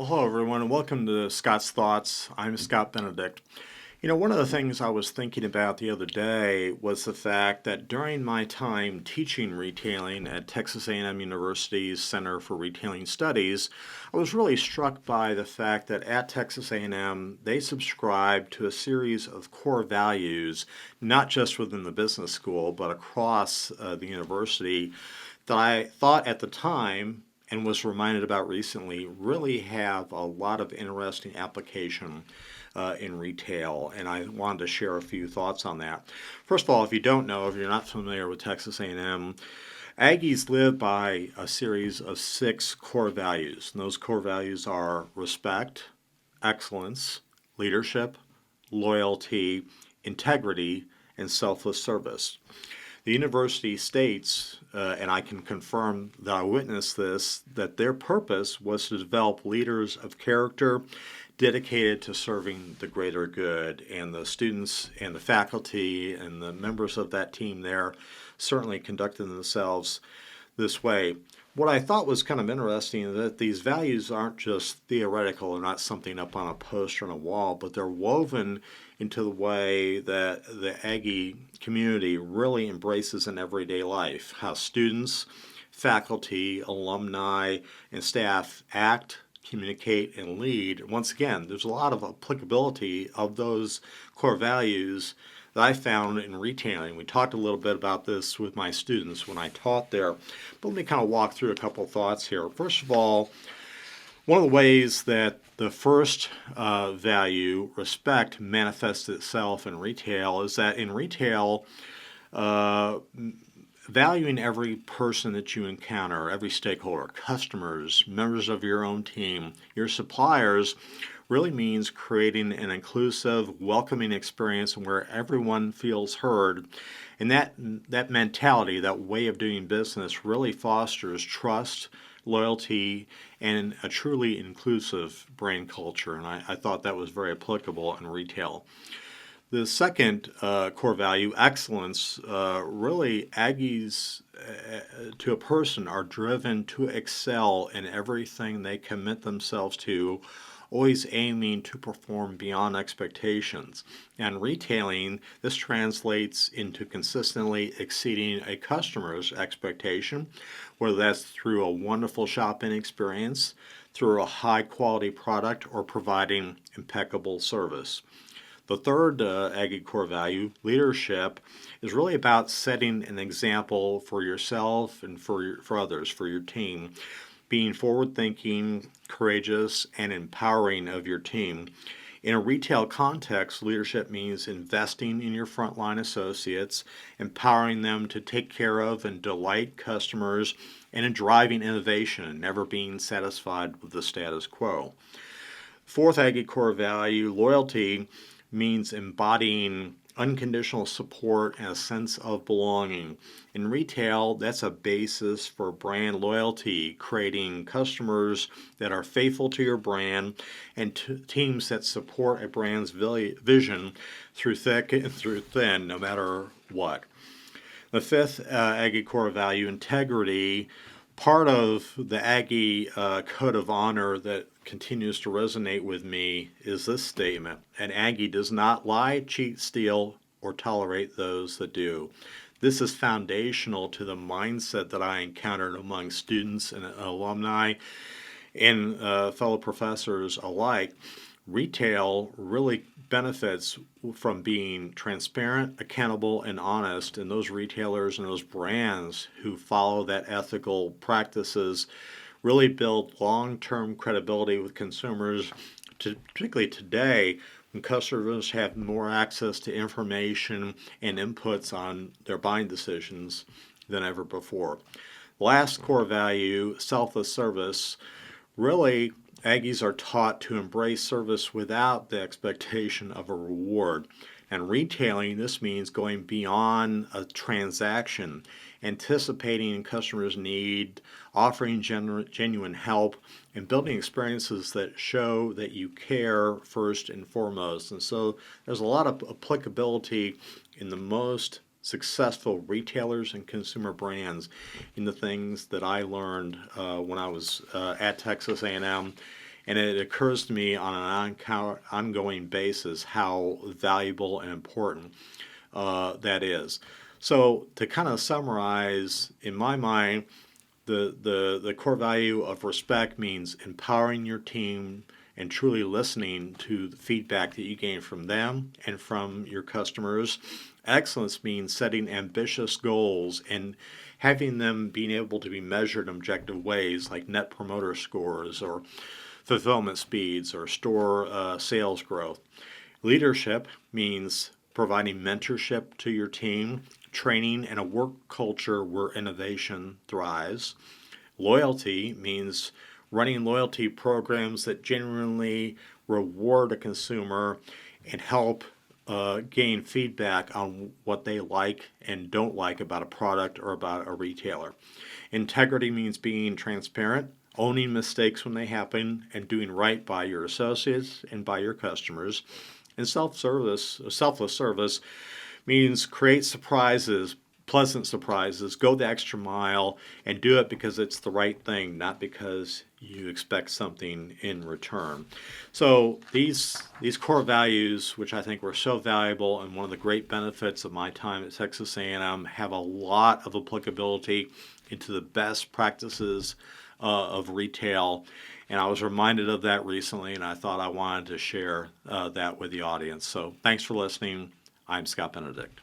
Well, hello everyone, and welcome to Scott's Thoughts. I'm Scott Benedict. One of the things I was thinking about the other day was the fact that during my time teaching retailing at Texas A&M University's Center for Retailing Studies, I was really struck by the fact that at Texas A&M, they subscribe to a series of core values, not just within the business school, but across the university, that I thought at the time and was reminded about recently really have a lot of interesting application in retail, and I wanted to share a few thoughts on that. First of all, if you don't know, if you're not familiar with Texas A&M, Aggies live by a series of 6 core values, and those core values are respect, excellence, leadership, loyalty, integrity, and selfless service. The university states, and I can confirm that I witnessed this, that their purpose was to develop leaders of character dedicated to serving the greater good. And the students and the faculty and the members of that team there certainly conducted themselves this way. What I thought was kind of interesting is that these values aren't just theoretical, they're not something up on a poster on a wall, but they're woven into the way that the Aggie community really embraces in everyday life. How students, faculty, alumni, and staff act, communicate, and lead. Once again, there's a lot of applicability of those core values that I found in retailing. We talked a little bit about this with my students when I taught there, but let me kind of walk through a couple of thoughts here. First of all, one of the ways that the first value, respect, manifests itself in retail is that in retail, uh, valuing every person that you encounter, every stakeholder, customers, members of your own team, your suppliers, really means creating an inclusive, welcoming experience where everyone feels heard. And that mentality, that way of doing business really fosters trust, loyalty, and a truly inclusive brand culture. And I thought that was very applicable in retail. The second core value, excellence, really Aggies to a person are driven to excel in everything they commit themselves to, always aiming to perform beyond expectations. And retailing, this translates into consistently exceeding a customer's expectation, whether that's through a wonderful shopping experience, through a high quality product, or providing impeccable service. The third Aggie core value, leadership, is really about setting an example for yourself and for others, for your team, being forward thinking, courageous, and empowering of your team. In a retail context, leadership means investing in your frontline associates, empowering them to take care of and delight customers, and in driving innovation and never being satisfied with the status quo. Fourth Aggie core value, loyalty, means embodying unconditional support and a sense of belonging. In retail, that's a basis for brand loyalty, creating customers that are faithful to your brand and teams that support a brand's vision through thick and through thin, no matter what. The fifth Aggie core value, integrity, part of the Aggie code of honor that continues to resonate with me is this statement: an Aggie does not lie, cheat, steal, or tolerate those that do. This is foundational to the mindset that I encountered among students and alumni and fellow professors alike. Retail really benefits from being transparent, accountable, and honest, and those retailers and those brands who follow that ethical practices really build long-term credibility with consumers, particularly today when customers have more access to information and inputs on their buying decisions than ever before. Last core value, selfless service, really Aggies are taught to embrace service without the expectation of a reward. And retailing, this means going beyond a transaction, anticipating customers' need, offering genuine help, and building experiences that show that you care first and foremost. And so there's a lot of applicability in the most successful retailers and consumer brands in the things that I learned when I was at Texas A&M And it occurs to me on an ongoing basis how valuable and important that is. So to kind of summarize, in my mind, the core value of respect means empowering your team and truly listening to the feedback that you gain from them and from your customers. Excellence means setting ambitious goals and having them being able to be measured in objective ways like net promoter scores or fulfillment speeds or store sales growth. Leadership means providing mentorship to your team, training, and a work culture where innovation thrives. Loyalty means running loyalty programs that genuinely reward a consumer and help gain feedback on what they like and don't like about a product or about a retailer. Integrity means being transparent, owning mistakes when they happen, and doing right by your associates and by your customers. And selfless service means create surprises, pleasant surprises, go the extra mile, and do it because it's the right thing, not because you expect something in return. So these core values, which I think were so valuable and one of the great benefits of my time at Texas A&M, have a lot of applicability into the best practices of retail. And I was reminded of that recently, and I thought I wanted to share that with the audience. So thanks for listening. I'm Scott Benedict.